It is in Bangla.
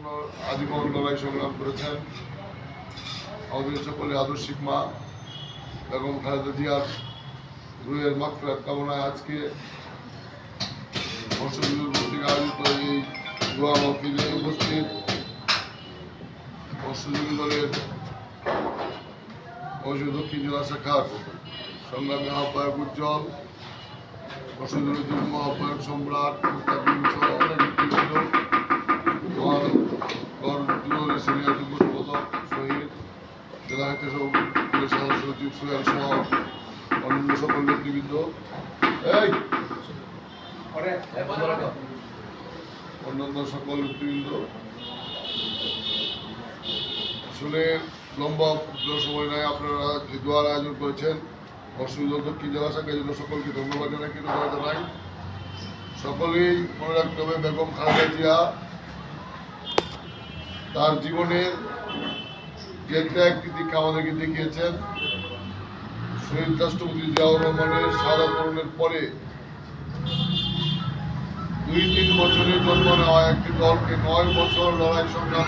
জন্য আজীবন লড়াই সংগ্রাম করেছেন। আমাদের সকলে আদর্শিক মা বেগম খালেদা জিয়ার রুহের মাগফিরাত কামনায় আজকে বর্ষজুড়ে কর্তৃক আয়োজিত এই দোয়া মাহফিলে উপস্থিত বর্ষজুড়ি দলের দক্ষিণ জেলা শাখার সংগ্রামী আহ্বায়ক উজ্জ্বল, বর্ষজুড়ি যুগ্ম আহ্বায়ক সম্রাট, সিনিয়র যুগ্ম সম্পাদক শহীদ, জেলা হাতে সদস্য সচিব সোহেল সহ অন্যান্য সকল নেতৃবৃন্দ, অন্যান্য সকল নেতৃবৃন্দ, আসলে লম্বা সময় নয় আপনারা যে দোয়ার আয়োজন করেছেন বর্ষজুড়ি দক্ষিণ জেলা শাখার জন্য সকলকে ধন্যবাদ জানাই, কৃতজ্ঞতা জানাই। সকলেই মনে রাখতে হবে বেগম খালেদা জিয়া তার জীবনের যে ত্যাগ দীক্ষা আমাদেরকে দেখিয়েছেন। শহীদ রাষ্ট্রপতি জিয়াউর রহমানের শাহাদাত বরণের পরে 2-3 বছরে জন্ম নেওয়া একটি দলকে 9 বছর লড়াই সংগ্রাম